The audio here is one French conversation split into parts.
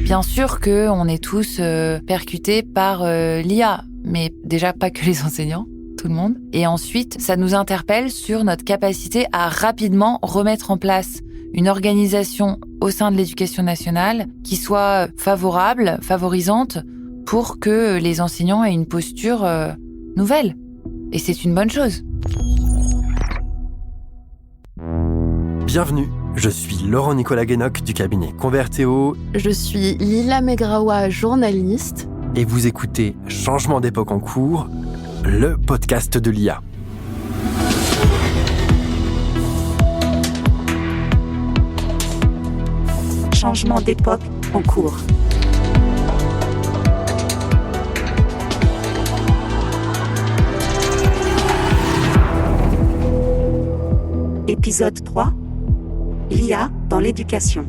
Bien sûr qu'on est tous percutés par l'IA, mais déjà pas que les enseignants, tout le monde. Et ensuite, ça nous interpelle sur notre capacité à rapidement remettre en place une organisation au sein de l'éducation nationale qui soit favorable, favorisante, pour que les enseignants aient une posture nouvelle. Et c'est une bonne chose. Bienvenue, je suis Laurent-Nicolas Guénoc du cabinet Convertéo. Je suis Lila Megraoua, journaliste. Et vous écoutez Changement d'époque en cours, le podcast de l'IA. Changement d'époque en cours. Épisode 3. L'IA dans l'éducation.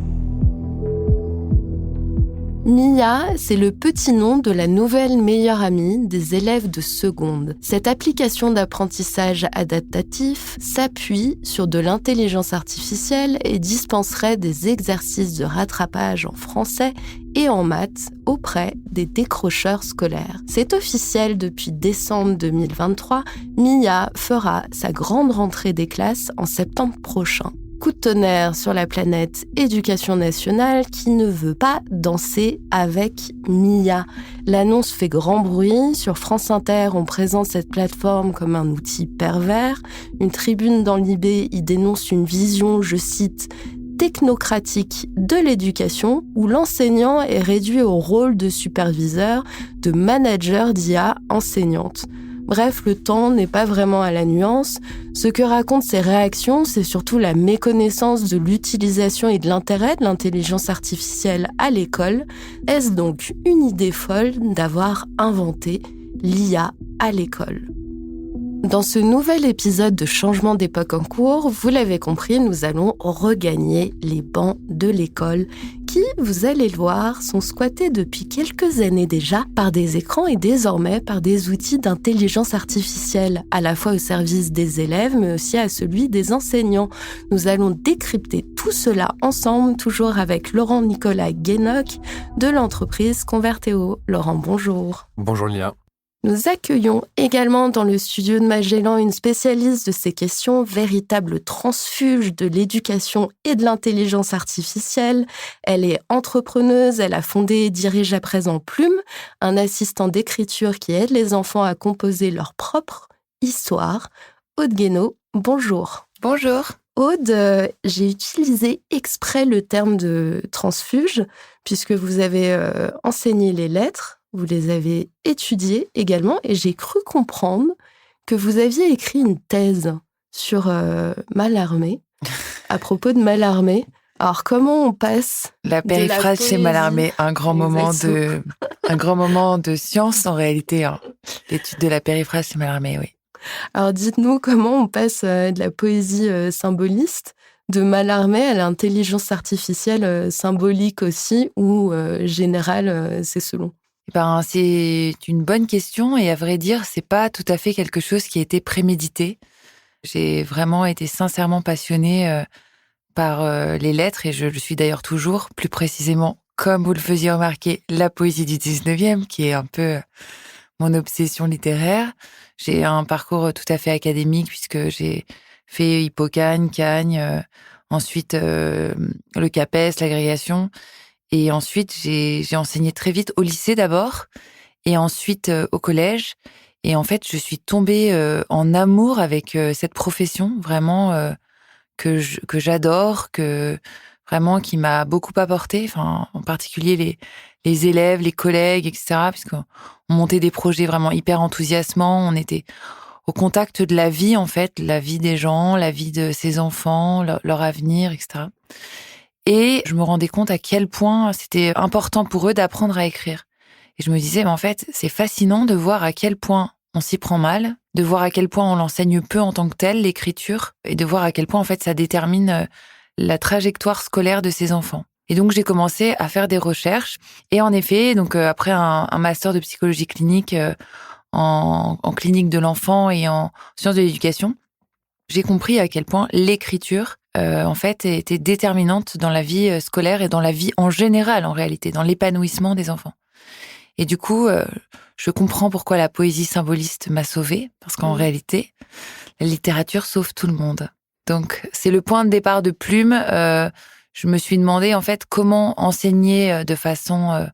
Mia, c'est le petit nom de la nouvelle meilleure amie des élèves de seconde. Cette application d'apprentissage adaptatif s'appuie sur de l'intelligence artificielle et dispenserait des exercices de rattrapage en français et en maths auprès des décrocheurs scolaires. C'est officiel depuis décembre 2023. Mia fera sa grande rentrée des classes en septembre prochain. Coup de tonnerre sur la planète Éducation nationale qui ne veut pas danser avec Mia. L'annonce fait grand bruit. Sur France Inter, on présente cette plateforme comme un outil pervers. Une tribune dans l'IB y dénonce une vision, je cite, technocratique de l'éducation où l'enseignant est réduit au rôle de superviseur, de manager d'IA enseignante. Bref, le temps n'est pas vraiment à la nuance. Ce que racontent ces réactions, c'est surtout la méconnaissance de l'utilisation et de l'intérêt de l'intelligence artificielle à l'école. Est-ce donc une idée folle d'avoir inventé l'IA à l'école ? Dans ce nouvel épisode de Changement d'époque en cours, vous l'avez compris, nous allons regagner les bancs de l'école qui, vous allez le voir, sont squattés depuis quelques années déjà par des écrans et désormais par des outils d'intelligence artificielle, à la fois au service des élèves mais aussi à celui des enseignants. Nous allons décrypter tout cela ensemble, toujours avec Laurent-Nicolas Guénoc de l'entreprise Convertéo. Laurent, bonjour. Bonjour Lila. Nous accueillons également dans le studio de Magellan une spécialiste de ces questions, véritable transfuge de l'éducation et de l'intelligence artificielle. Elle est entrepreneuse, elle a fondé et dirige à présent Plume, un assistant d'écriture qui aide les enfants à composer leur propre histoire. Aude Guénaud, bonjour. Bonjour. Aude, j'ai utilisé exprès le terme de transfuge puisque vous avez enseigné les lettres. Vous les avez étudiées également et j'ai cru comprendre que vous aviez écrit une thèse sur Mallarmé, à propos de Mallarmé. Alors, comment on passe la périphrase chez Mallarmé, un grand moment de science en réalité, hein. L'étude de la périphrase chez Mallarmé, oui. Alors, dites-nous comment on passe de la poésie symboliste de Mallarmé à l'intelligence artificielle symbolique aussi ou générale, c'est selon. C'est une bonne question et à vrai dire, c'est pas tout à fait quelque chose qui a été prémédité. J'ai vraiment été sincèrement passionnée par les lettres et je le suis d'ailleurs toujours, plus précisément, comme vous le faisiez remarquer, la poésie du 19e, qui est un peu mon obsession littéraire. J'ai un parcours tout à fait académique puisque j'ai fait Hippocagne, Cagne, ensuite le CAPES, l'agrégation. Et ensuite, j'ai enseigné très vite au lycée d'abord, et ensuite au collège. Et en fait, je suis tombée en amour avec cette profession, vraiment que j'adore, qui m'a beaucoup apporté. Enfin, en particulier les élèves, les collègues, etc. Puisqu'on montait des projets vraiment hyper enthousiasmants. On était au contact de la vie, en fait, la vie des gens, la vie de ses enfants, leur avenir, etc. Et je me rendais compte à quel point c'était important pour eux d'apprendre à écrire. Et je me disais, mais en fait, c'est fascinant de voir à quel point on s'y prend mal, de voir à quel point on l'enseigne peu en tant que tel, l'écriture, et de voir à quel point, en fait, ça détermine la trajectoire scolaire de ces enfants. Et donc, j'ai commencé à faire des recherches. Et en effet, donc après un master de psychologie clinique en clinique de l'enfant et en sciences de l'éducation, j'ai compris à quel point l'écriture en fait, était déterminante dans la vie scolaire et dans la vie en général, en réalité, dans l'épanouissement des enfants. Et du coup, je comprends pourquoi la poésie symboliste m'a sauvée, parce qu'en réalité, la littérature sauve tout le monde. Donc, c'est le point de départ de Plume. Je me suis demandé, en fait, comment enseigner de façon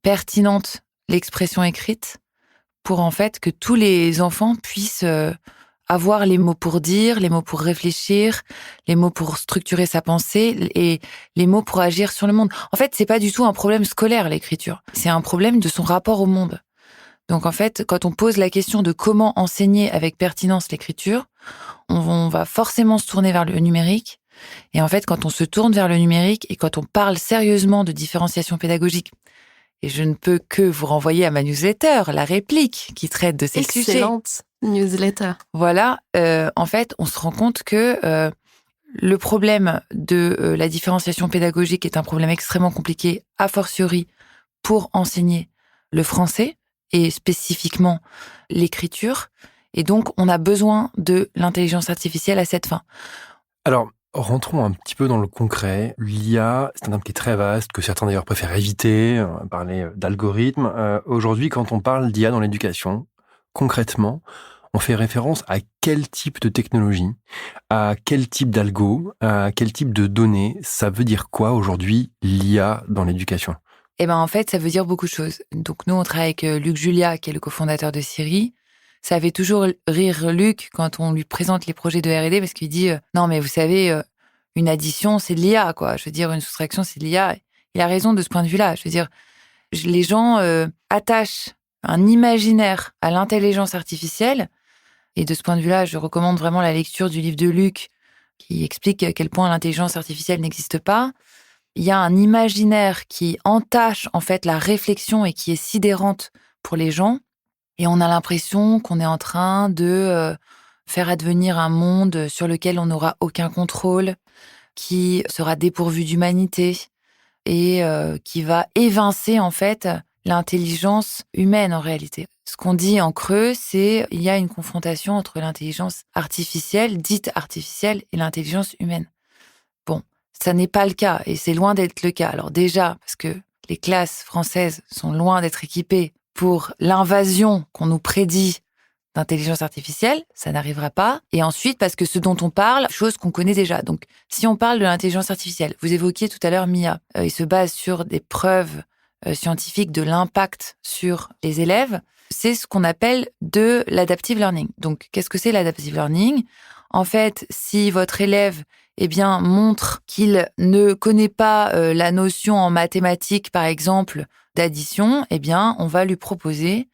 pertinente l'expression écrite pour, en fait, que tous les enfants puissent avoir les mots pour dire, les mots pour réfléchir, les mots pour structurer sa pensée et les mots pour agir sur le monde. En fait, c'est pas du tout un problème scolaire, l'écriture. C'est un problème de son rapport au monde. Donc, en fait, quand on pose la question de comment enseigner avec pertinence l'écriture, on va forcément se tourner vers le numérique. Et en fait, quand on se tourne vers le numérique et quand on parle sérieusement de différenciation pédagogique, et je ne peux que vous renvoyer à ma newsletter, La Réplique, qui traite de ces sujets. Excellente newsletter. Voilà, en fait, on se rend compte que le problème de la différenciation pédagogique est un problème extrêmement compliqué, a fortiori pour enseigner le français et spécifiquement l'écriture. Et donc, on a besoin de l'intelligence artificielle à cette fin. Alors, rentrons un petit peu dans le concret. L'IA, c'est un terme qui est très vaste, que certains d'ailleurs préfèrent éviter, parler d'algorithme. Aujourd'hui, quand on parle d'IA dans l'éducation, concrètement, on fait référence à quel type de technologie, à quel type d'algo, à quel type de données. Ça veut dire quoi aujourd'hui, l'IA dans l'éducation ? Eh ben, en fait, ça veut dire beaucoup de choses. Donc, nous, on travaille avec Luc Julia, qui est le cofondateur de Siri. Ça fait toujours rire Luc quand on lui présente les projets de R&D parce qu'il dit non, mais vous savez, une addition, c'est de l'IA, quoi. Je veux dire, une soustraction, c'est de l'IA. Il a raison de ce point de vue-là. Je veux dire, les gens attachent un imaginaire à l'intelligence artificielle. Et de ce point de vue-là, je recommande vraiment la lecture du livre de Luc qui explique à quel point l'intelligence artificielle n'existe pas. Il y a un imaginaire qui entache en fait la réflexion et qui est sidérante pour les gens. Et on a l'impression qu'on est en train de faire advenir un monde sur lequel on n'aura aucun contrôle, qui sera dépourvu d'humanité et qui va évincer en fait l'intelligence humaine en réalité. Ce qu'on dit en creux, c'est il y a une confrontation entre l'intelligence artificielle, dite artificielle, et l'intelligence humaine. Bon, ça n'est pas le cas et c'est loin d'être le cas. Alors déjà, parce que les classes françaises sont loin d'être équipées pour l'invasion qu'on nous prédit d'intelligence artificielle, ça n'arrivera pas. Et ensuite, parce que ce dont on parle, chose qu'on connaît déjà. Donc, si on parle de l'intelligence artificielle, vous évoquiez tout à l'heure Mia, il se base sur des preuves scientifiques de l'impact sur les élèves. C'est ce qu'on appelle de l'adaptive learning. Donc, qu'est-ce que c'est l'adaptive learning ? En fait, si votre élève montre qu'il ne connaît pas la notion en mathématiques, par exemple, d'addition, on va lui proposer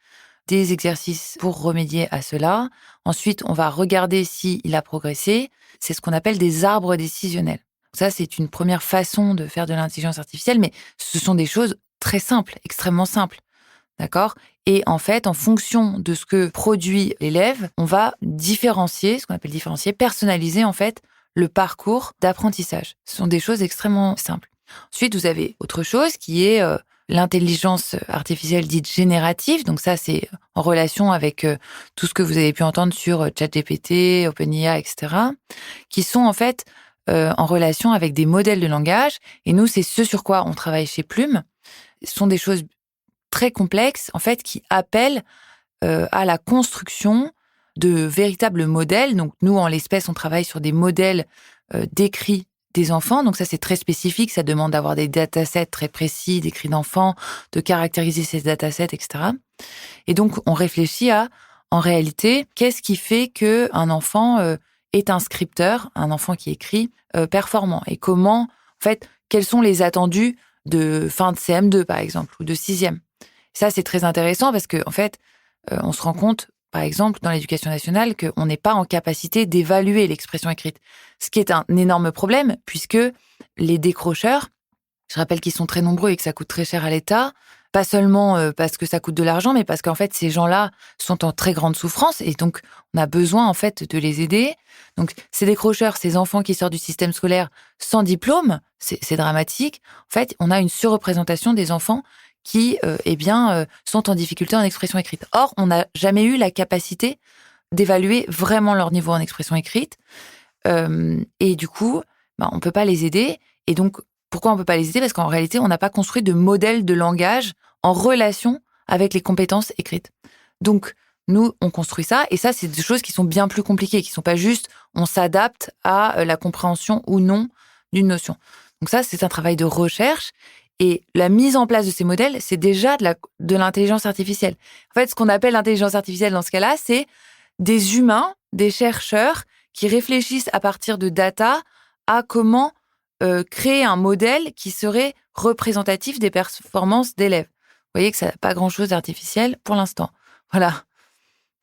des exercices pour remédier à cela. Ensuite, on va regarder s'il a progressé. C'est ce qu'on appelle des arbres décisionnels. Ça, c'est une première façon de faire de l'intelligence artificielle, mais ce sont des choses très simples, extrêmement simples. D'accord ? Et en fait, en fonction de ce que produit l'élève, on va différencier, ce qu'on appelle différencier, personnaliser en fait le parcours d'apprentissage. Ce sont des choses extrêmement simples. Ensuite, vous avez autre chose qui est l'intelligence artificielle dite générative. Donc ça, c'est en relation avec tout ce que vous avez pu entendre sur ChatGPT, OpenAI, etc., qui sont en fait en relation avec des modèles de langage. Et nous, c'est ce sur quoi on travaille chez Plume. Ce sont des choses très complexes, en fait, qui appellent à la construction de véritables modèles. Donc nous, en l'espèce, on travaille sur des modèles d'écrits des enfants. Donc ça, c'est très spécifique. Ça demande d'avoir des datasets très précis d'écrits d'enfants, de caractériser ces datasets, etc. Et donc, on réfléchit à, en réalité, qu'est-ce qui fait qu'un enfant est un scripteur, un enfant qui écrit performant. Et comment, en fait, quels sont les attendus de fin de CM2, par exemple, ou de 6e. Ça, c'est très intéressant parce que, en fait, on se rend compte, par exemple, dans l'éducation nationale, qu'on n'est pas en capacité d'évaluer l'expression écrite. Ce qui est un énorme problème, puisque les décrocheurs, je rappelle qu'ils sont très nombreux et que ça coûte très cher à l'État, pas seulement parce que ça coûte de l'argent, mais parce qu'en fait, ces gens-là sont en très grande souffrance et donc on a besoin, en fait, de les aider. Donc, ces décrocheurs, ces enfants qui sortent du système scolaire sans diplôme, c'est dramatique. En fait, on a une surreprésentation des enfants qui, sont en difficulté en expression écrite. Or, on n'a jamais eu la capacité d'évaluer vraiment leur niveau en expression écrite. Et du coup, on peut pas les aider. Et donc, pourquoi on peut pas les aider? Parce qu'en réalité, on n'a pas construit de modèle de langage en relation avec les compétences écrites. Donc, nous, on construit ça, et ça, c'est des choses qui sont bien plus compliquées, qui sont pas juste on s'adapte à la compréhension ou non d'une notion. Donc ça, c'est un travail de recherche, et la mise en place de ces modèles, c'est déjà de l'intelligence artificielle. En fait, ce qu'on appelle l'intelligence artificielle dans ce cas-là, c'est des humains, des chercheurs qui réfléchissent à partir de data à comment créer un modèle qui serait représentatif des performances d'élèves. Vous voyez que ça n'a pas grand-chose d'artificiel pour l'instant. Voilà.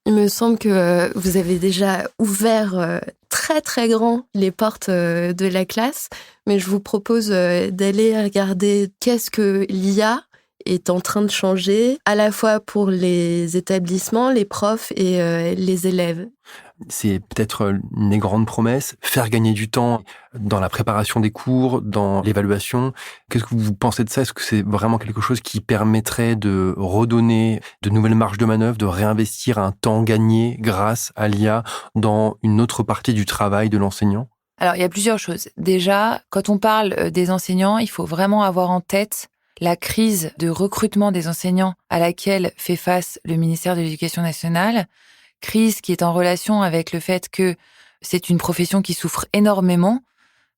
Il me semble que vous avez déjà ouvert très très grand les portes de la classe, mais je vous propose d'aller regarder qu'est-ce que l'IA est en train de changer, à la fois pour les établissements, les profs et les élèves. C'est peut-être une des grandes promesses, faire gagner du temps dans la préparation des cours, dans l'évaluation. Qu'est-ce que vous pensez de ça? Est-ce que c'est vraiment quelque chose qui permettrait de redonner de nouvelles marges de manœuvre, de réinvestir un temps gagné grâce à l'IA dans une autre partie du travail de l'enseignant? Alors, il y a plusieurs choses. Déjà, quand on parle des enseignants, il faut vraiment avoir en tête la crise de recrutement des enseignants à laquelle fait face le ministère de l'Éducation nationale. Crise qui est en relation avec le fait que c'est une profession qui souffre énormément.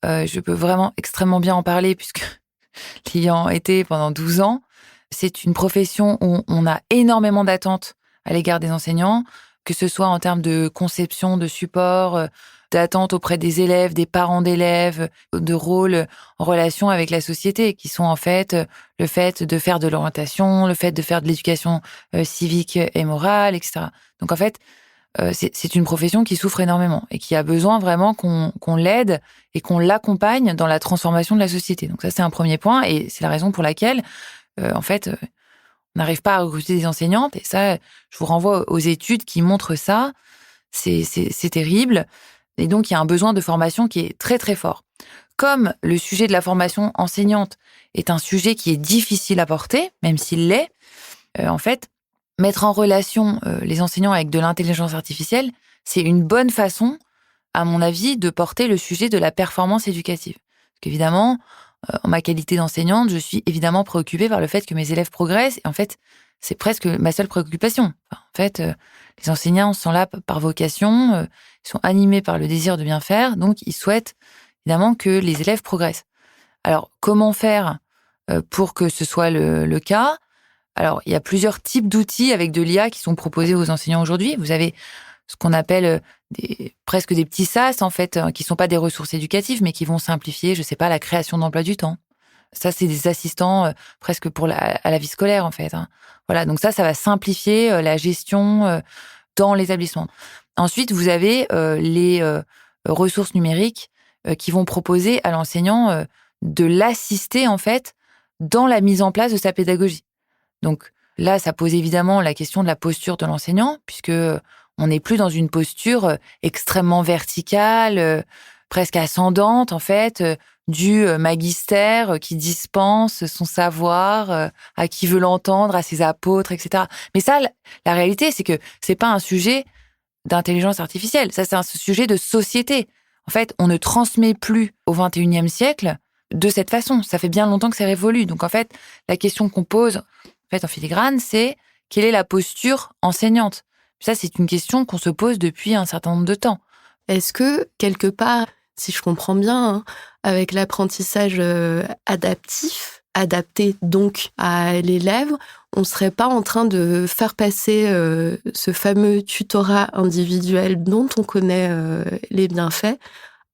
Je peux vraiment extrêmement bien en parler puisque l'ayant été pendant 12 ans, c'est une profession où on a énormément d'attentes à l'égard des enseignants, que ce soit en termes de conception, de support, d'attentes auprès des élèves, des parents d'élèves, de rôle en relation avec la société, qui sont en fait le fait de faire de l'orientation, le fait de faire de l'éducation civique et morale, etc. Donc en fait, c'est une profession qui souffre énormément et qui a besoin vraiment qu'on l'aide et qu'on l'accompagne dans la transformation de la société. Donc ça, c'est un premier point, et c'est la raison pour laquelle, en fait, on n'arrive pas à recruter des enseignantes. Et ça, je vous renvoie aux études qui montrent ça. C'est terrible. Et donc, il y a un besoin de formation qui est très, très fort. Comme le sujet de la formation enseignante est un sujet qui est difficile à porter, même s'il l'est, en fait, mettre en relation les enseignants avec de l'intelligence artificielle, c'est une bonne façon, à mon avis, de porter le sujet de la performance éducative. Parce qu'évidemment, en ma qualité d'enseignante, je suis évidemment préoccupée par le fait que mes élèves progressent. Et en fait, c'est presque ma seule préoccupation. En fait, les enseignants sont là par vocation, ils sont animés par le désir de bien faire, donc ils souhaitent évidemment que les élèves progressent. Alors, comment faire pour que ce soit le cas? Alors, il y a plusieurs types d'outils avec de l'IA qui sont proposés aux enseignants aujourd'hui. Vous avez ce qu'on appelle presque des petits SaaS, en fait, qui sont pas des ressources éducatives, mais qui vont simplifier, je sais pas, la création d'emploi du temps. Ça, c'est des assistants presque à la vie scolaire, en fait. Voilà, donc ça va simplifier la gestion dans l'établissement. Ensuite, vous avez les ressources numériques qui vont proposer à l'enseignant de l'assister, en fait, dans la mise en place de sa pédagogie. Donc là, ça pose évidemment la question de la posture de l'enseignant, puisque on n'est plus dans une posture extrêmement verticale, presque ascendante, en fait, du magistère qui dispense son savoir à qui veut l'entendre, à ses apôtres, etc. Mais ça, la réalité, c'est que c'est pas un sujet d'intelligence artificielle. Ça, c'est un sujet de société. En fait, on ne transmet plus au XXIe siècle de cette façon. Ça fait bien longtemps que c'est révolu. Donc, en fait, la question qu'on pose en filigrane, c'est quelle est la posture enseignante? Ça, c'est une question qu'on se pose depuis un certain nombre de temps. Est-ce que, quelque part, si je comprends bien, avec l'apprentissage adaptif, adapté donc à l'élève, on ne serait pas en train de faire passer ce fameux tutorat individuel dont on connaît les bienfaits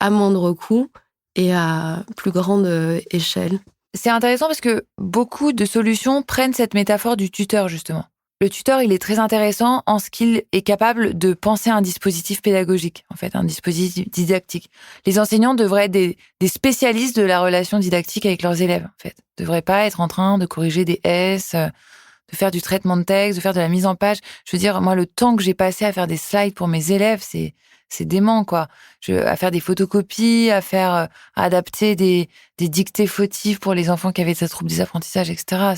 à moindre coût et à plus grande échelle? C'est intéressant parce que beaucoup de solutions prennent cette métaphore du tuteur, justement. Le tuteur, il est très intéressant en ce qu'il est capable de penser à un dispositif pédagogique, en fait, un dispositif didactique. Les enseignants devraient être des spécialistes de la relation didactique avec leurs élèves, en fait. Ils ne devraient pas être en train de corriger des S, de faire du traitement de texte, de faire de la mise en page. Je veux dire, moi, le temps que j'ai passé à faire des slides pour mes élèves, c'est dément, quoi. À faire des photocopies, à adapter des dictées fautives pour les enfants qui avaient des troubles des apprentissages, etc.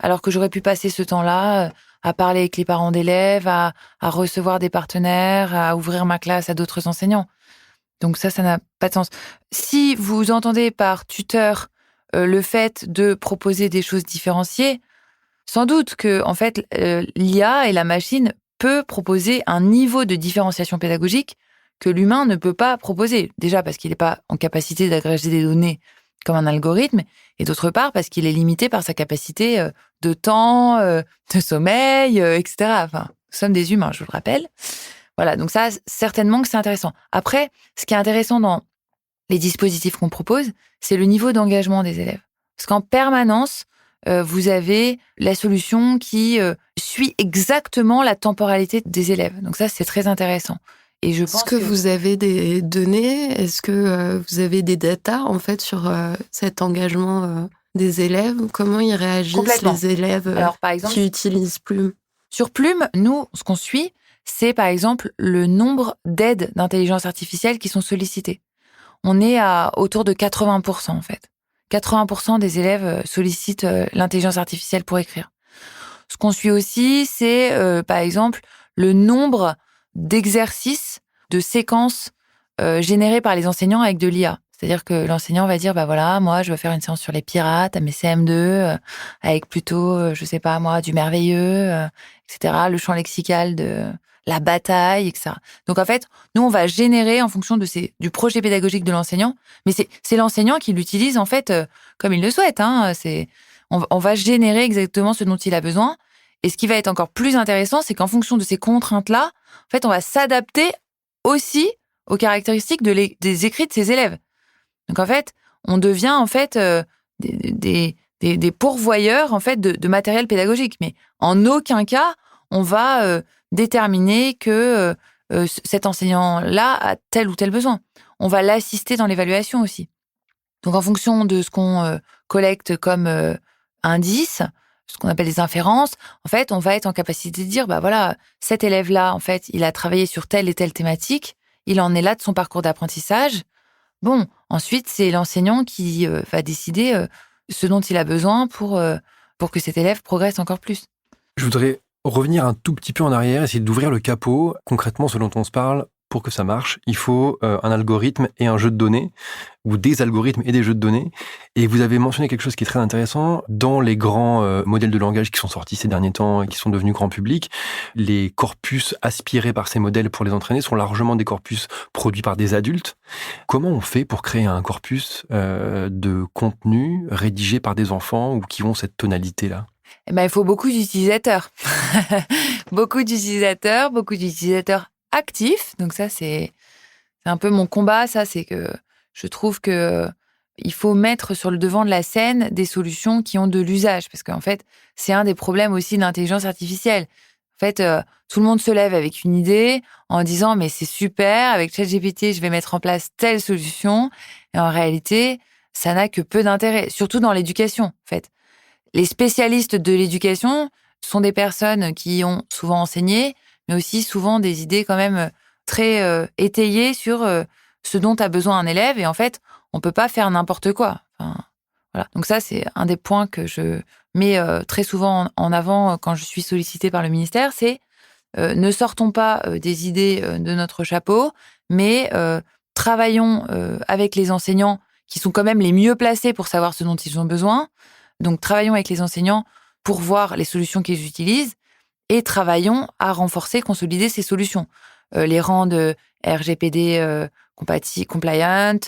Alors que j'aurais pu passer ce temps-là à parler avec les parents d'élèves, à recevoir des partenaires, à ouvrir ma classe à d'autres enseignants. Donc ça n'a pas de sens. Si vous entendez par tuteur le fait de proposer des choses différenciées, sans doute que en fait l'IA et la machine peut proposer un niveau de différenciation pédagogique que l'humain ne peut pas proposer. Déjà parce qu'il n'est pas en capacité d'agréger des données comme un algorithme, et d'autre part parce qu'il est limité par sa capacité de temps, de sommeil, etc. Enfin, nous sommes des humains, je vous le rappelle. Voilà, donc ça, certainement que c'est intéressant. Après, ce qui est intéressant dans les dispositifs qu'on propose, c'est le niveau d'engagement des élèves. Parce qu'en permanence, vous avez la solution qui suit exactement la temporalité des élèves. Donc ça, c'est très intéressant. Et je pense Est-ce que vous avez des données? Est-ce que vous avez des datas, en fait, sur cet engagement des élèves? Comment ils réagissent, les élèves Alors, par exemple, qui utilisent Plume? Sur Plume, nous, ce qu'on suit, c'est par exemple le nombre d'aides d'intelligence artificielle qui sont sollicitées. On est à autour de 80% en fait. 80% des élèves sollicitent l'intelligence artificielle pour écrire. Ce qu'on suit aussi, c'est par exemple le nombre d'exercices, de séquences générées par les enseignants avec de l'IA. C'est-à-dire que l'enseignant va dire, bah voilà, moi, je veux faire une séance sur les pirates à mes CM2, avec plutôt, je sais pas moi, du merveilleux, etc., le champ lexical de la bataille, etc. Donc en fait, nous, on va générer en fonction du projet pédagogique de l'enseignant, mais c'est l'enseignant qui l'utilise en fait comme il le souhaite. Hein. On va générer exactement ce dont il a besoin. Et ce qui va être encore plus intéressant, c'est qu'en fonction de ces contraintes-là, en fait, on va s'adapter aussi aux caractéristiques des écrits de ses élèves. Donc en fait, on devient en fait des pourvoyeurs en fait de matériel pédagogique, mais en aucun cas on va déterminer que cet enseignant-là a tel ou tel besoin. On va l'assister dans l'évaluation aussi. Donc en fonction de ce qu'on collecte comme indice, ce qu'on appelle des inférences, en fait, on va être en capacité de dire, bah voilà, cet élève-là, en fait, il a travaillé sur telle et telle thématique, il en est là de son parcours d'apprentissage. Bon, ensuite, c'est l'enseignant qui va décider ce dont il a besoin pour que cet élève progresse encore plus. Je voudrais revenir un tout petit peu en arrière, essayer d'ouvrir le capot. Concrètement, ce dont on se parle, pour que ça marche, il faut un algorithme et un jeu de données, ou des algorithmes et des jeux de données. Et vous avez mentionné quelque chose qui est très intéressant. Dans les grands modèles de langage qui sont sortis ces derniers temps et qui sont devenus grand public, les corpus aspirés par ces modèles pour les entraîner sont largement des corpus produits par des adultes. Comment on fait pour créer un corpus de contenu rédigé par des enfants ou qui ont cette tonalité-là ? Eh ben, il faut beaucoup d'utilisateurs. beaucoup d'utilisateurs actifs. Donc ça, c'est un peu mon combat. Ça, c'est que je trouve que il faut mettre sur le devant de la scène des solutions qui ont de l'usage. Parce qu'en fait, c'est un des problèmes aussi de l'intelligence artificielle. En fait, tout le monde se lève avec une idée en disant « mais c'est super, avec ChatGPT, je vais mettre en place telle solution ». Et en réalité, ça n'a que peu d'intérêt, surtout dans l'éducation, en fait. Les spécialistes de l'éducation sont des personnes qui ont souvent enseigné, mais aussi souvent des idées quand même très étayées sur ce dont a besoin un élève. Et en fait, on peut pas faire n'importe quoi. Enfin, voilà. Donc ça, c'est un des points que je mets très souvent en avant quand je suis sollicitée par le ministère, c'est ne sortons pas des idées de notre chapeau, mais travaillons avec les enseignants qui sont quand même les mieux placés pour savoir ce dont ils ont besoin. Donc, travaillons avec les enseignants pour voir les solutions qu'ils utilisent et travaillons à renforcer, consolider ces solutions. Les rendre RGPD compliant,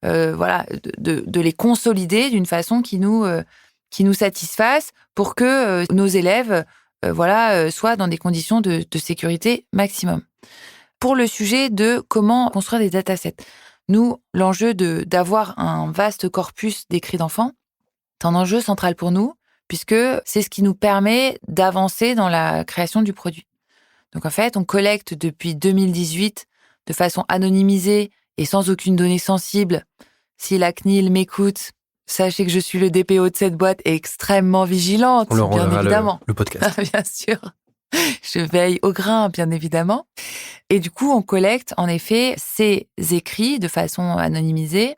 voilà, de les consolider d'une façon qui nous satisfasse pour que nos élèves soient dans des conditions de sécurité maximum. Pour le sujet de comment construire des datasets, nous, l'enjeu d'avoir un vaste corpus d'écrits d'enfants, c'est un enjeu central pour nous, puisque c'est ce qui nous permet d'avancer dans la création du produit. Donc en fait, on collecte depuis 2018 de façon anonymisée et sans aucune donnée sensible. Si la CNIL m'écoute, sachez que je suis le DPO de cette boîte et extrêmement vigilante, on leur bien évidemment. Le podcast. Bien sûr. Je veille au grain, bien évidemment. Et du coup, on collecte en effet ces écrits de façon anonymisée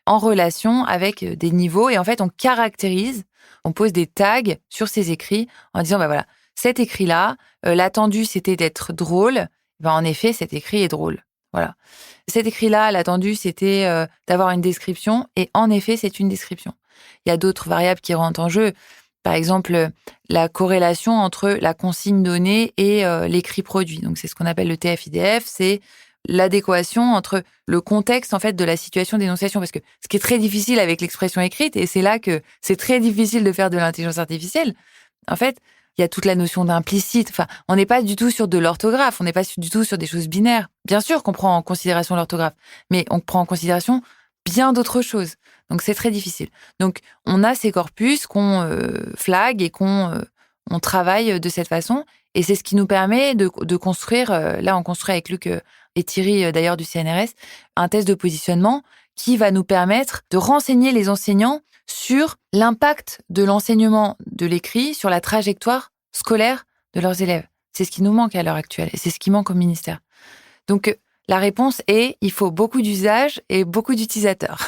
en relation avec des niveaux. Et en fait, on caractérise, on pose des tags sur ces écrits en disant, bah voilà, cet écrit-là, l'attendu, c'était d'être drôle. Ben, en effet, cet écrit est drôle. Voilà. Cet écrit-là, l'attendu, c'était d'avoir une description. Et en effet, c'est une description. Il y a d'autres variables qui rentrent en jeu. Par exemple, la corrélation entre la consigne donnée et l'écrit produit. Donc, c'est ce qu'on appelle le TF-IDF. C'est l'adéquation entre le contexte, en fait, de la situation d'énonciation. Parce que ce qui est très difficile avec l'expression écrite, et c'est là que c'est très difficile de faire de l'intelligence artificielle, en fait, il y a toute la notion d'implicite. Enfin, on n'est pas du tout sur de l'orthographe, on n'est pas du tout sur des choses binaires. Bien sûr qu'on prend en considération l'orthographe, mais on prend en considération bien d'autres choses. Donc, c'est très difficile. Donc, on a ces corpus qu'on flague et qu'on on travaille de cette façon. Et c'est ce qui nous permet de construire, là, on construit avec Luc et Thierry, d'ailleurs, du CNRS, un test de positionnement qui va nous permettre de renseigner les enseignants sur l'impact de l'enseignement de l'écrit sur la trajectoire scolaire de leurs élèves. C'est ce qui nous manque à l'heure actuelle et c'est ce qui manque au ministère. Donc, la réponse est, il faut beaucoup d'usages et beaucoup d'utilisateurs.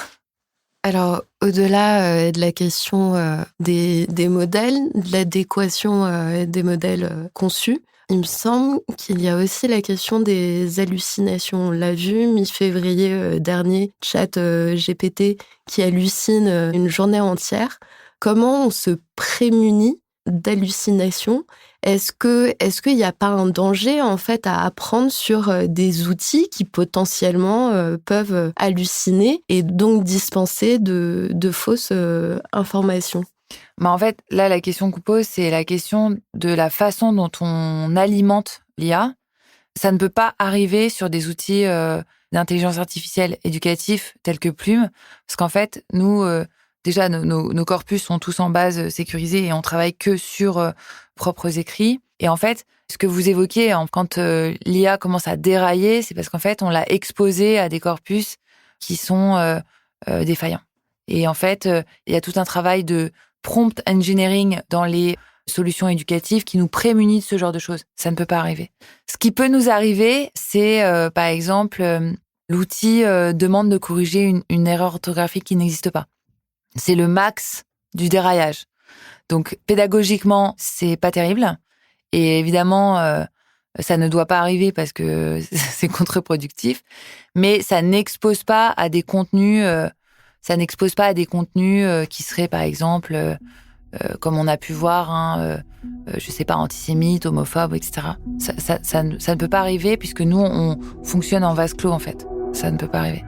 Alors, au-delà de la question des modèles, de l'adéquation des modèles conçus, il me semble qu'il y a aussi la question des hallucinations. On l'a vu mi-février dernier, ChatGPT qui hallucine une journée entière. Comment on se prémunit d'hallucinations? Est-ce qu'il n'y a pas un danger en fait à apprendre sur des outils qui potentiellement peuvent halluciner et donc dispenser de fausses informations? En fait, là, la question qu'on pose, c'est la question de la façon dont on alimente l'IA. Ça ne peut pas arriver sur des outils d'intelligence artificielle éducatifs tels que Plume, parce qu'en fait, nous, déjà, nos corpus sont tous en base sécurisée et on travaille que sur propres écrits. Et en fait, ce que vous évoquez, quand l'IA commence à dérailler, c'est parce qu'en fait, on l'a exposé à des corpus qui sont défaillants. Et en fait, il y a tout un travail de prompt engineering dans les solutions éducatives qui nous prémunit de ce genre de choses. Ça ne peut pas arriver. Ce qui peut nous arriver, c'est par exemple, l'outil demande de corriger une erreur orthographique qui n'existe pas. C'est le max du déraillage. Donc, pédagogiquement, c'est pas terrible. Et évidemment, ça ne doit pas arriver parce que c'est contre-productif. Mais ça n'expose pas à des contenus... qui seraient, par exemple, comme on a pu voir, je sais pas, antisémites, homophobes, etc. Ça ne peut pas arriver puisque nous, on fonctionne en vase clos, en fait. Ça ne peut pas arriver.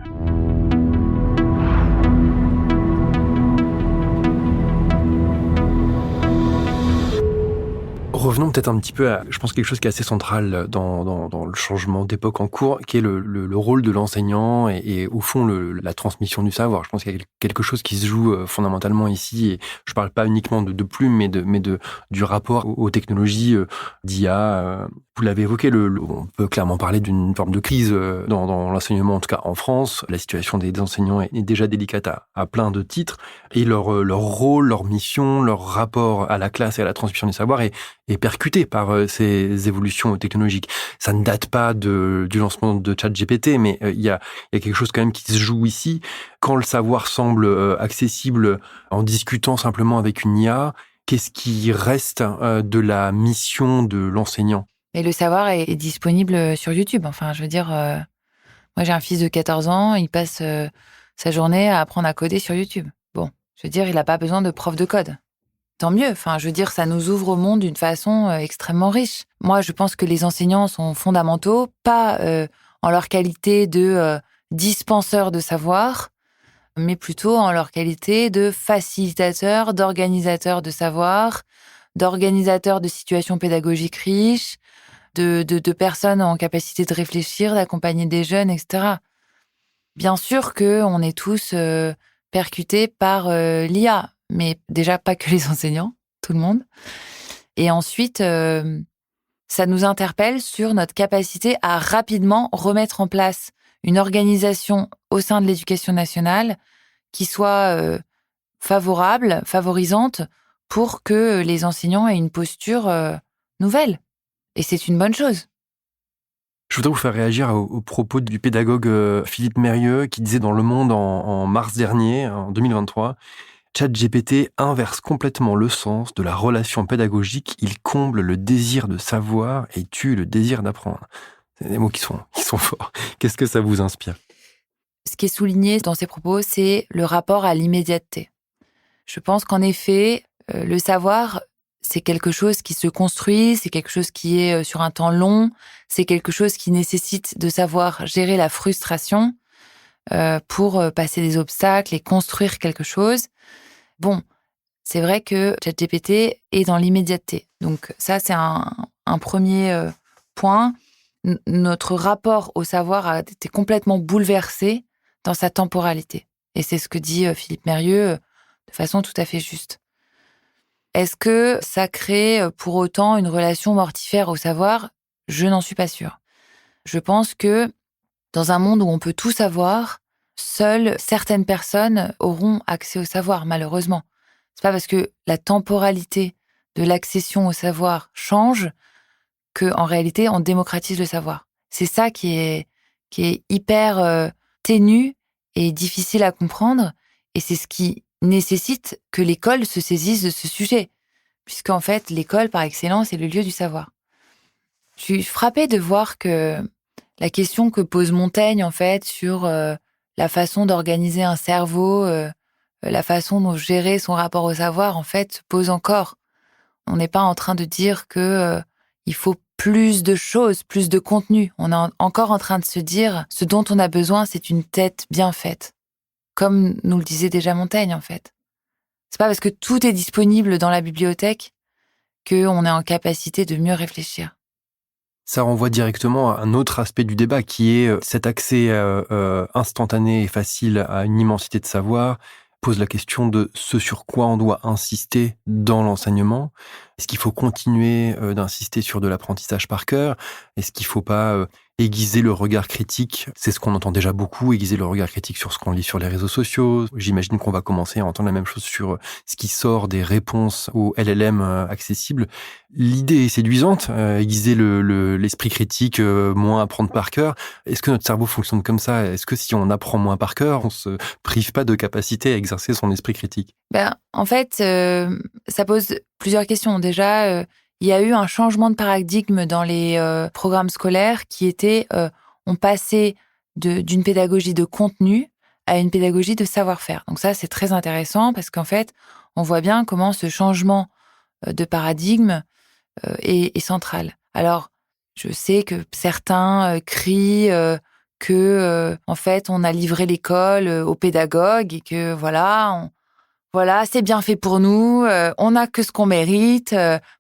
Revenons peut-être un petit peu à, je pense, quelque chose qui est assez central dans le changement d'époque en cours, qui est le rôle de l'enseignant et au fond, la transmission du savoir. Je pense qu'il y a quelque chose qui se joue fondamentalement ici, et je parle pas uniquement de Plume, mais du rapport aux technologies d'IA. Vous l'avez évoqué, on peut clairement parler d'une forme de crise dans l'enseignement, en tout cas en France. La situation des enseignants est déjà délicate à plein de titres, et leur rôle, leur mission, leur rapport à la classe et à la transmission du savoir est percuté par ces évolutions technologiques. Ça ne date pas du lancement de ChatGPT, mais il y a quelque chose quand même qui se joue ici. Quand le savoir semble accessible en discutant simplement avec une IA, qu'est-ce qui reste de la mission de l'enseignant? Et le savoir est disponible sur YouTube. Enfin, je veux dire, moi j'ai un fils de 14 ans, il passe sa journée à apprendre à coder sur YouTube. Bon, je veux dire, il n'a pas besoin de prof de code. Tant mieux. Enfin, je veux dire, ça nous ouvre au monde d'une façon extrêmement riche. Moi, je pense que les enseignants sont fondamentaux, pas en leur qualité de dispenseurs de savoir, mais plutôt en leur qualité de facilitateurs, d'organisateurs de savoir, d'organisateurs de situations pédagogiques riches, de personnes en capacité de réfléchir, d'accompagner des jeunes, etc. Bien sûr qu'on est tous percutés par l'IA, mais déjà pas que les enseignants, tout le monde. Et ensuite, ça nous interpelle sur notre capacité à rapidement remettre en place une organisation au sein de l'éducation nationale qui soit favorable, favorisante, pour que les enseignants aient une posture nouvelle. Et c'est une bonne chose. Je voudrais vous faire réagir aux propos du pédagogue Philippe Mérieux qui disait dans Le Monde en mars dernier, en 2023, « ChatGPT inverse complètement le sens de la relation pédagogique, il comble le désir de savoir et tue le désir d'apprendre. » C'est des mots qui sont forts. Qu'est-ce que ça vous inspire? Ce qui est souligné dans ces propos, c'est le rapport à l'immédiateté. Je pense qu'en effet, le savoir, c'est quelque chose qui se construit, c'est quelque chose qui est sur un temps long, c'est quelque chose qui nécessite de savoir gérer la frustration pour passer des obstacles et construire quelque chose. Bon, c'est vrai que ChatGPT est dans l'immédiateté. Donc ça, c'est un premier point. Notre rapport au savoir a été complètement bouleversé dans sa temporalité. Et c'est ce que dit Philippe Mérieux de façon tout à fait juste. Est-ce que ça crée pour autant une relation mortifère au savoir? Je n'en suis pas sûre. Je pense que dans un monde où on peut tout savoir, seules certaines personnes auront accès au savoir, malheureusement. C'est pas parce que la temporalité de l'accession au savoir change qu'en réalité, on démocratise le savoir. C'est ça qui est hyper ténu et difficile à comprendre, et c'est ce qui nécessite que l'école se saisisse de ce sujet, puisqu'en fait, l'école, par excellence, est le lieu du savoir. Je suis frappée de voir que la question que pose Montaigne, en fait, sur la façon d'organiser un cerveau, la façon dont gérer son rapport au savoir, en fait, se pose encore. On n'est pas en train de dire que il faut plus de choses, plus de contenu. On est encore en train de se dire, ce dont on a besoin, c'est une tête bien faite. Comme nous le disait déjà Montaigne, en fait. C'est pas parce que tout est disponible dans la bibliothèque qu'on est en capacité de mieux réfléchir. Ça renvoie directement à un autre aspect du débat qui est cet accès instantané et facile à une immensité de savoir, pose la question de ce sur quoi on doit insister dans l'enseignement. Est-ce qu'il faut continuer d'insister sur de l'apprentissage par cœur? Est-ce qu'il ne faut pas aiguiser le regard critique? C'est ce qu'on entend déjà beaucoup, aiguiser le regard critique sur ce qu'on lit sur les réseaux sociaux. J'imagine qu'on va commencer à entendre la même chose sur ce qui sort des réponses aux LLM accessibles. L'idée est séduisante, aiguiser l'esprit critique, moins apprendre par cœur. Est-ce que notre cerveau fonctionne comme ça? Est-ce que si on apprend moins par cœur, on se prive pas de capacité à exercer son esprit critique? En fait, ça pose plusieurs questions. Déjà, il y a eu un changement de paradigme dans les programmes scolaires qui était, on passait d'une pédagogie de contenu à une pédagogie de savoir-faire. Donc ça, c'est très intéressant parce qu'en fait, on voit bien comment ce changement de paradigme est central. Alors, je sais que certains crient que, en fait, on a livré l'école aux pédagogues et que voilà, c'est bien fait pour nous, on n'a que ce qu'on mérite,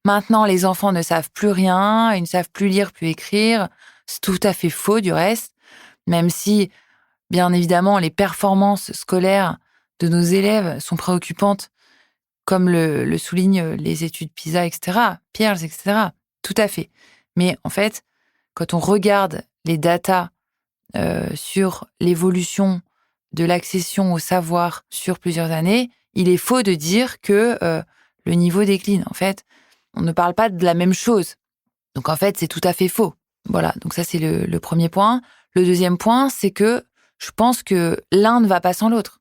maintenant les enfants ne savent plus rien, ils ne savent plus lire, plus écrire. C'est tout à fait faux du reste, même si, bien évidemment, les performances scolaires de nos élèves sont préoccupantes, comme le soulignent les études PISA, etc., Pearls, etc., tout à fait. Mais en fait, quand on regarde les datas sur l'évolution de l'accession au savoir sur plusieurs années, il est faux de dire que le niveau décline. En fait, on ne parle pas de la même chose. Donc en fait, c'est tout à fait faux. Voilà, donc ça c'est le premier point. Le deuxième point, c'est que je pense que l'un ne va pas sans l'autre.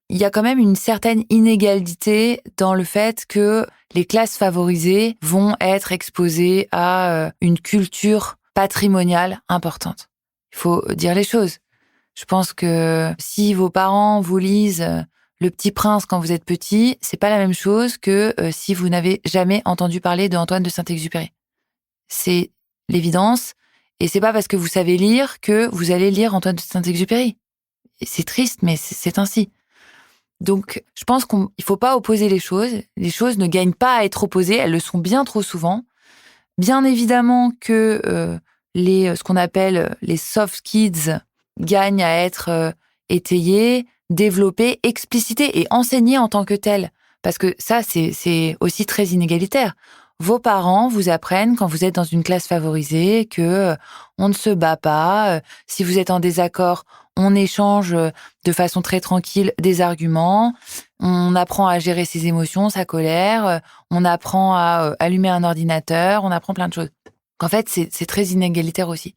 Il y a quand même une certaine inégalité dans le fait que les classes favorisées vont être exposées à une culture patrimoniale importante. Il faut dire les choses. Je pense que si vos parents vous lisent Le Petit Prince quand vous êtes petit, c'est pas la même chose que si vous n'avez jamais entendu parler d'Antoine de Saint-Exupéry. C'est l'évidence, et c'est pas parce que vous savez lire que vous allez lire Antoine de Saint-Exupéry. Et c'est triste, mais c'est ainsi. Donc, je pense qu'il faut pas opposer les choses. Les choses ne gagnent pas à être opposées, elles le sont bien trop souvent. Bien évidemment que ce qu'on appelle les soft skills gagnent à être étayés, développés, explicités et enseignés en tant que tels. Parce que ça, c'est aussi très inégalitaire. Vos parents vous apprennent quand vous êtes dans une classe favorisée que on ne se bat pas. Si vous êtes en désaccord, on échange de façon très tranquille des arguments. On apprend à gérer ses émotions, sa colère. On apprend à allumer un ordinateur. On apprend plein de choses. En fait, c'est très inégalitaire aussi.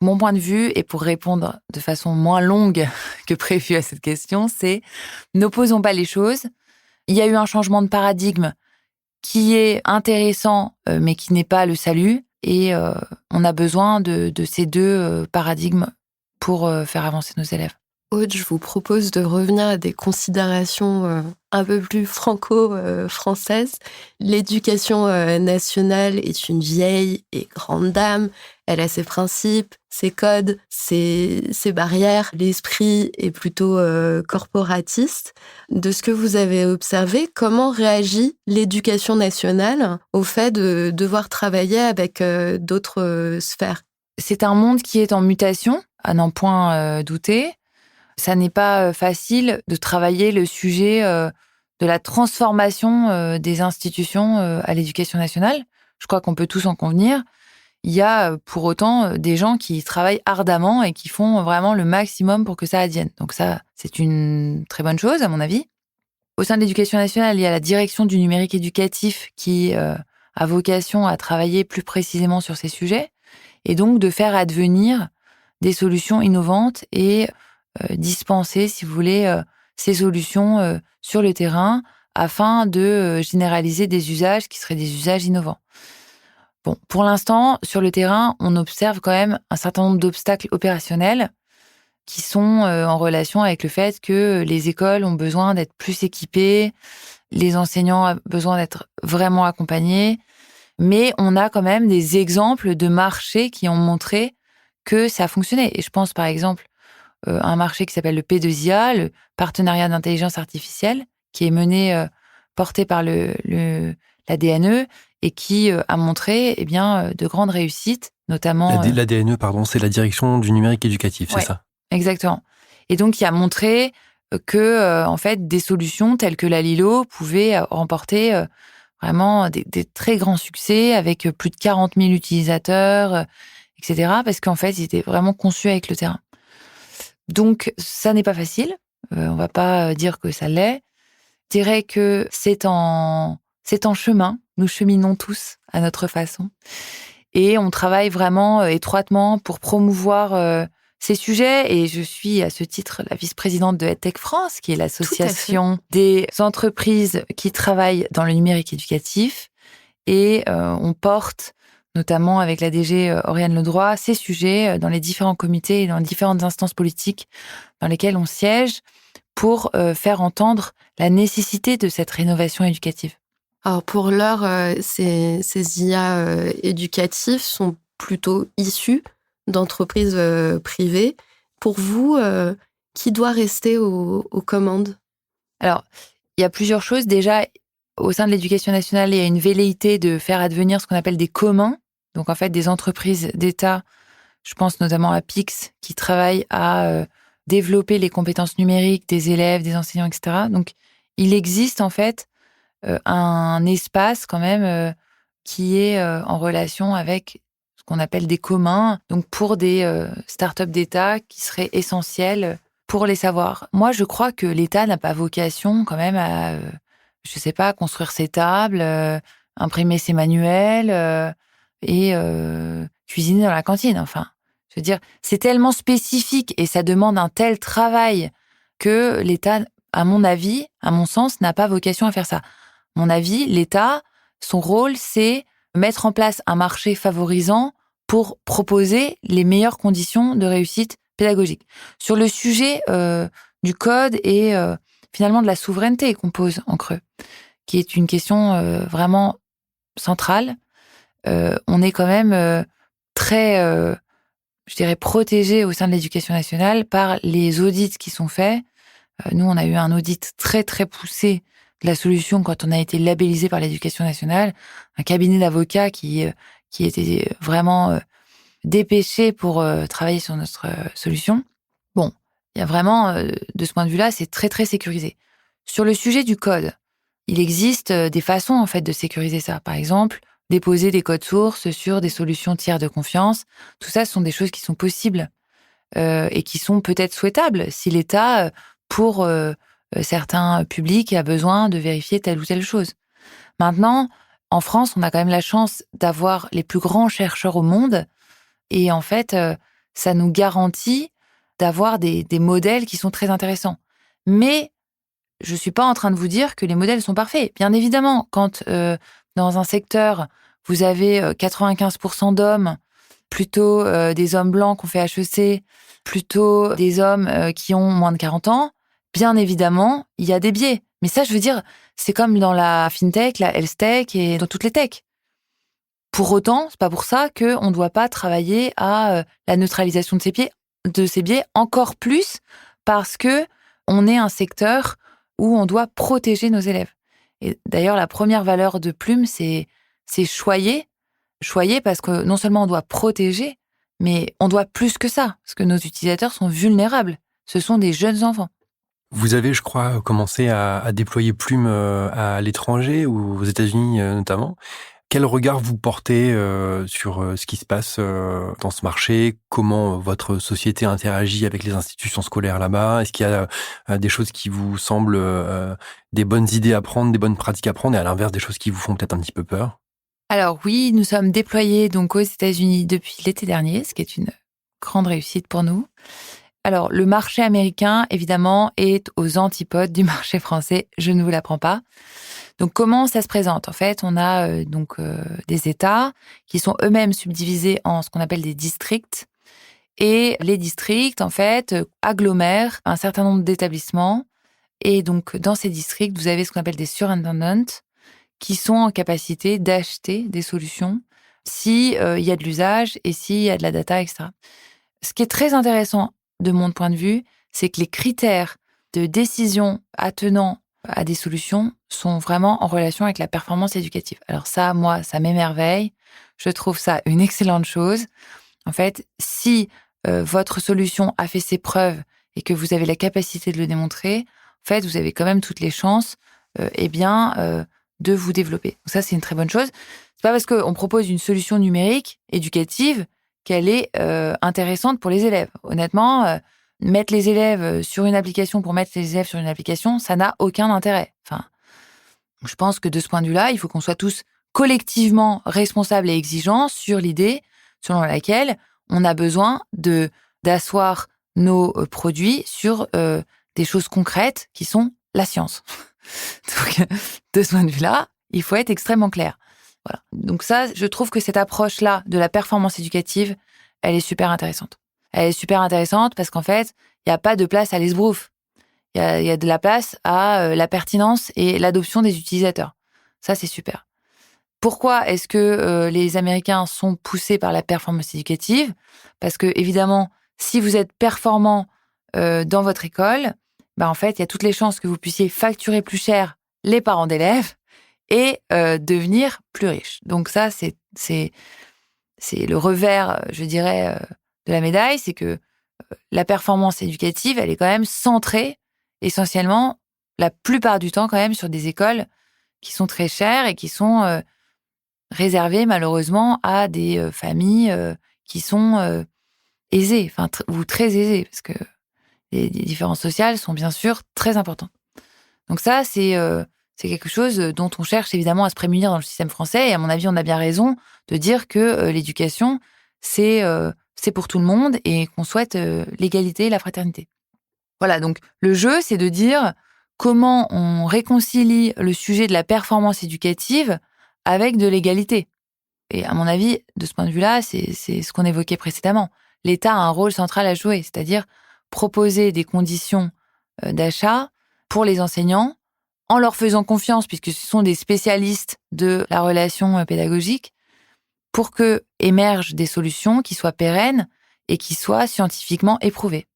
Mon point de vue, et pour répondre de façon moins longue que prévu à cette question, c'est n'opposons pas les choses. Il y a eu un changement de paradigme qui est intéressant, mais qui n'est pas le salut. Et on a besoin de ces deux paradigmes pour faire avancer nos élèves. Aude, je vous propose de revenir à des considérations un peu plus franco-françaises. L'éducation nationale est une vieille et grande dame. Elle a ses principes, ses codes, ses barrières. L'esprit est plutôt corporatiste. De ce que vous avez observé, comment réagit l'éducation nationale au fait de devoir travailler avec d'autres sphères? C'est un monde qui est en mutation, à n'en point douter. Ça n'est pas facile de travailler le sujet de la transformation des institutions à l'éducation nationale. Je crois qu'on peut tous en convenir. Il y a pour autant des gens qui travaillent ardemment et qui font vraiment le maximum pour que ça advienne. Donc ça, c'est une très bonne chose, à mon avis. Au sein de l'éducation nationale, il y a la direction du numérique éducatif qui a vocation à travailler plus précisément sur ces sujets et donc de faire advenir des solutions innovantes et dispenser, si vous voulez, ces solutions sur le terrain afin de généraliser des usages qui seraient des usages innovants. Bon, pour l'instant, sur le terrain, on observe quand même un certain nombre d'obstacles opérationnels qui sont en relation avec le fait que les écoles ont besoin d'être plus équipées, les enseignants ont besoin d'être vraiment accompagnés, mais on a quand même des exemples de marchés qui ont montré que ça a fonctionné. Et je pense par exemple un marché qui s'appelle le P2IA, le partenariat d'intelligence artificielle, qui est mené, porté par la DNE et qui a montré de grandes réussites, notamment... La DNE, pardon, c'est la direction du numérique éducatif, c'est ça? Exactement. Et donc, qui a montré que, en fait, des solutions telles que la Lilo pouvaient remporter vraiment des très grands succès avec plus de 40 000 utilisateurs, etc. Parce qu'en fait, ils étaient vraiment conçus avec le terrain. Donc, ça n'est pas facile. On va pas dire que ça l'est. Je dirais que c'est en chemin. Nous cheminons tous à notre façon. Et on travaille vraiment étroitement pour promouvoir ces sujets. Et je suis, à ce titre, la vice-présidente de EdTech France, qui est l'association des entreprises qui travaillent dans le numérique éducatif. Et on porte, notamment avec la DG Oriane Ledroit, ces sujets dans les différents comités et dans les différentes instances politiques dans lesquelles on siège pour faire entendre la nécessité de cette rénovation éducative. Alors pour l'heure, ces IA éducatifs sont plutôt issus d'entreprises privées. Pour vous, qui doit rester aux commandes? Alors, il y a plusieurs choses. Déjà, au sein de l'éducation nationale, il y a une velléité de faire advenir ce qu'on appelle des communs. Donc, en fait, des entreprises d'État, je pense notamment à Pix, qui travaillent à développer les compétences numériques des élèves, des enseignants, etc. Donc, il existe en fait un espace quand même qui est en relation avec ce qu'on appelle des communs, donc pour des startups d'État qui seraient essentielles pour les savoirs. Moi, je crois que l'État n'a pas vocation quand même à, je sais pas, construire ses tables, imprimer ses manuels et cuisiner dans la cantine. Enfin, je veux dire, c'est tellement spécifique et ça demande un tel travail que l'État, à mon avis, à mon sens, n'a pas vocation à faire ça. À mon avis, l'État, son rôle, c'est mettre en place un marché favorisant pour proposer les meilleures conditions de réussite pédagogique. Sur le sujet du code et finalement de la souveraineté qu'on pose en creux, qui est une question vraiment centrale, on est quand même très, je dirais, protégé au sein de l'éducation nationale par les audits qui sont faits. Nous, on a eu un audit très, très poussé de la solution quand on a été labellisé par l'éducation nationale, un cabinet d'avocats qui était vraiment dépêché pour travailler sur notre solution. Bon, il y a vraiment, de ce point de vue-là, c'est très, très sécurisé. Sur le sujet du code, il existe des façons, en fait, de sécuriser ça. Par exemple, déposer des codes sources sur des solutions tiers de confiance. Tout ça, ce sont des choses qui sont possibles et qui sont peut-être souhaitables si l'État, pour certains publics, a besoin de vérifier telle ou telle chose. Maintenant, en France, on a quand même la chance d'avoir les plus grands chercheurs au monde et en fait, ça nous garantit d'avoir des modèles qui sont très intéressants. Mais je suis pas en train de vous dire que les modèles sont parfaits. Bien évidemment, quand dans un secteur vous avez 95% d'hommes, plutôt des hommes blancs qui ont fait HEC, plutôt des hommes qui ont moins de 40 ans, bien évidemment, il y a des biais. Mais ça, je veux dire, c'est comme dans la fintech, la health tech et dans toutes les techs. Pour autant, c'est pas pour ça qu'on ne doit pas travailler à la neutralisation de ces biais, encore plus parce que on est un secteur où on doit protéger nos élèves. Et d'ailleurs, la première valeur de Plume, c'est choyer. Choyer parce que non seulement on doit protéger, mais on doit plus que ça, parce que nos utilisateurs sont vulnérables. Ce sont des jeunes enfants. Vous avez, je crois, commencé à déployer Plume à l'étranger, ou aux États-Unis notamment. Quel regard vous portez sur ce qui se passe dans ce marché? Comment votre société interagit avec les institutions scolaires là-bas? Est-ce qu'il y a des choses qui vous semblent des bonnes idées à prendre, des bonnes pratiques à prendre, et à l'inverse, des choses qui vous font peut-être un petit peu peur? Alors oui, nous sommes déployés donc aux États-Unis depuis l'été dernier, ce qui est une grande réussite pour nous. Alors, le marché américain, évidemment, est aux antipodes du marché français. Je ne vous l'apprends pas. Donc, comment ça se présente? En fait, on a des États qui sont eux-mêmes subdivisés en ce qu'on appelle des districts. Et les districts, en fait, agglomèrent un certain nombre d'établissements. Et donc, dans ces districts, vous avez ce qu'on appelle des surintendants qui sont en capacité d'acheter des solutions s'il y a de l'usage et s'il y a de la data, etc. Ce qui est très intéressant de mon point de vue, c'est que les critères de décision attenant à des solutions sont vraiment en relation avec la performance éducative. Alors ça, moi, ça m'émerveille. Je trouve ça une excellente chose. En fait, si votre solution a fait ses preuves et que vous avez la capacité de le démontrer, en fait, vous avez quand même toutes les chances, de vous développer. Donc ça, c'est une très bonne chose. C'est pas parce qu'on propose une solution numérique éducative qu'elle est intéressante pour les élèves. Honnêtement, mettre les élèves sur une application pour mettre les élèves sur une application, ça n'a aucun intérêt. Enfin, je pense que de ce point de vue-là, il faut qu'on soit tous collectivement responsables et exigeants sur l'idée selon laquelle on a besoin d'asseoir nos produits sur des choses concrètes qui sont la science. Donc, de ce point de vue-là, il faut être extrêmement clair. Voilà. Donc ça, je trouve que cette approche-là de la performance éducative, elle est super intéressante. Elle est super intéressante parce qu'en fait, il n'y a pas de place à l'esbrouf. Il y a de la place à la pertinence et l'adoption des utilisateurs. Ça, c'est super. Pourquoi est-ce que les Américains sont poussés par la performance éducative? Parce que, évidemment, si vous êtes performant dans votre école, en fait, il y a toutes les chances que vous puissiez facturer plus cher les parents d'élèves et devenir plus riche. Donc ça, c'est le revers, je dirais, de la médaille, c'est que la performance éducative, elle est quand même centrée essentiellement, la plupart du temps quand même, sur des écoles qui sont très chères et qui sont réservées malheureusement à des familles qui sont aisées, ou très aisées, parce que les différences sociales sont bien sûr très importantes. Donc ça, c'est quelque chose dont on cherche évidemment à se prémunir dans le système français. Et à mon avis, on a bien raison de dire que l'éducation, c'est pour tout le monde et qu'on souhaite l'égalité et la fraternité. Voilà, donc le jeu, c'est de dire comment on réconcilie le sujet de la performance éducative avec de l'égalité. Et à mon avis, de ce point de vue-là, c'est ce qu'on évoquait précédemment. L'État a un rôle central à jouer, c'est-à-dire proposer des conditions d'achat pour les enseignants en leur faisant confiance, puisque ce sont des spécialistes de la relation pédagogique, pour que émergent des solutions qui soient pérennes et qui soient scientifiquement éprouvées.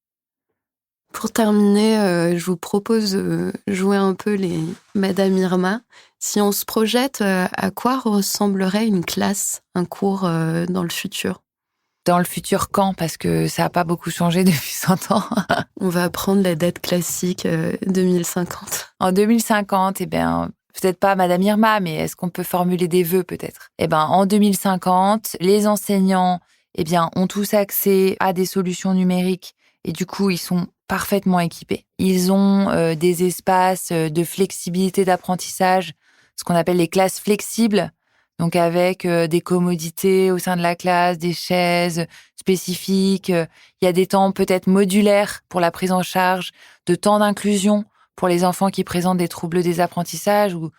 Pour terminer, je vous propose de jouer un peu les Madame Irma. Si on se projette, à quoi ressemblerait une classe, un cours dans le futur? Dans le futur quand? Parce que ça n'a pas beaucoup changé depuis 100 ans. On va prendre la date classique, 2050. En 2050, peut-être pas Madame Irma, mais est-ce qu'on peut formuler des vœux peut-être? En 2050, les enseignants, ont tous accès à des solutions numériques et du coup, ils sont parfaitement équipés. Ils ont des espaces de flexibilité d'apprentissage, ce qu'on appelle les classes flexibles, donc avec des commodités au sein de la classe, des chaises spécifiques. Il y a des temps peut-être modulaires pour la prise en charge de temps d'inclusion pour les enfants qui présentent des troubles des apprentissages ou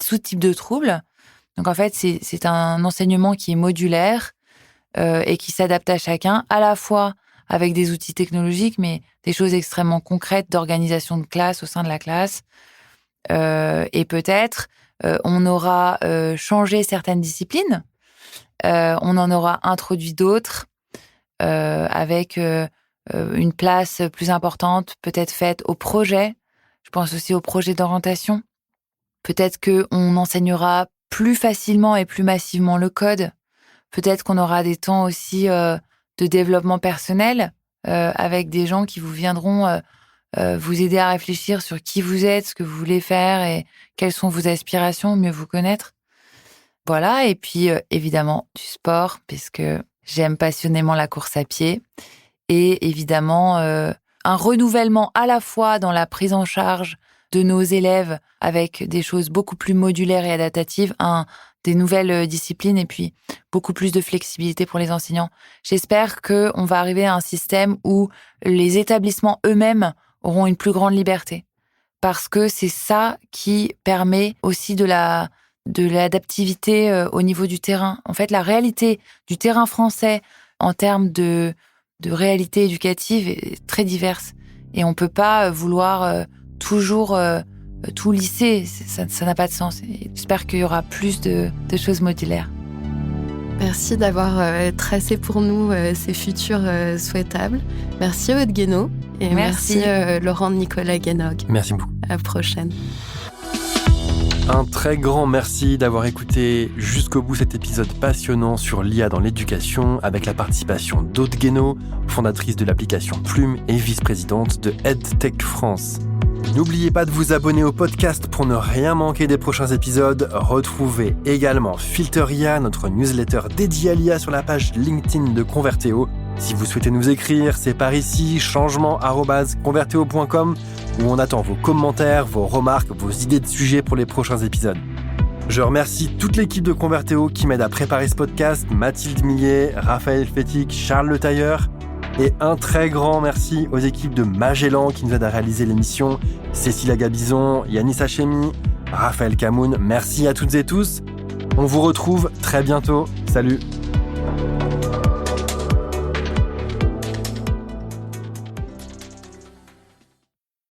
tout type de troubles. Donc en fait, c'est un enseignement qui est modulaire et qui s'adapte à chacun, à la fois avec des outils technologiques, mais des choses extrêmement concrètes d'organisation de classe au sein de la classe. Et peut-être, on aura changé certaines disciplines, on en aura introduit d'autres avec une place plus importante, peut-être faite au projet. Je pense aussi au projet d'orientation. Peut-être qu'on enseignera plus facilement et plus massivement le code. Peut-être qu'on aura des temps aussi de développement personnel avec des gens qui vous viendront vous aider à réfléchir sur qui vous êtes, ce que vous voulez faire et quelles sont vos aspirations, mieux vous connaître. Voilà, et puis évidemment du sport, puisque j'aime passionnément la course à pied. Et évidemment, un renouvellement à la fois dans la prise en charge de nos élèves avec des choses beaucoup plus modulaires et adaptatives, des nouvelles disciplines et puis beaucoup plus de flexibilité pour les enseignants. J'espère qu'on va arriver à un système où les établissements eux-mêmes auront une plus grande liberté. Parce que c'est ça qui permet aussi de l'adaptivité au niveau du terrain. En fait, la réalité du terrain français en termes de réalité éducative est très diverse. Et on ne peut pas vouloir toujours tout lisser. Ça n'a pas de sens. Et j'espère qu'il y aura plus de choses modulaires. Merci d'avoir tracé pour nous ces futurs souhaitables. Merci Aude Guénaud. Et merci Laurent Nicolas Guénog. Merci beaucoup. À la prochaine. Un très grand merci d'avoir écouté jusqu'au bout cet épisode passionnant sur l'IA dans l'éducation avec la participation d'Aude Guénaud, fondatrice de l'application Plume et vice-présidente de EdTech France. N'oubliez pas de vous abonner au podcast pour ne rien manquer des prochains épisodes. Retrouvez également Filter IA, notre newsletter dédiée à l'IA sur la page LinkedIn de Convertéo. Si vous souhaitez nous écrire, c'est par ici, changement@converteo.com, où on attend vos commentaires, vos remarques, vos idées de sujets pour les prochains épisodes. Je remercie toute l'équipe de Convertéo qui m'aide à préparer ce podcast, Mathilde Millet, Raphaël Fétic, Charles Le Tailleur. Et un très grand merci aux équipes de Magellan qui nous aident à réaliser l'émission, Cécilia Gabizon, Yanis Hachemi, Raphaël Camoun. Merci à toutes et tous. On vous retrouve très bientôt. Salut.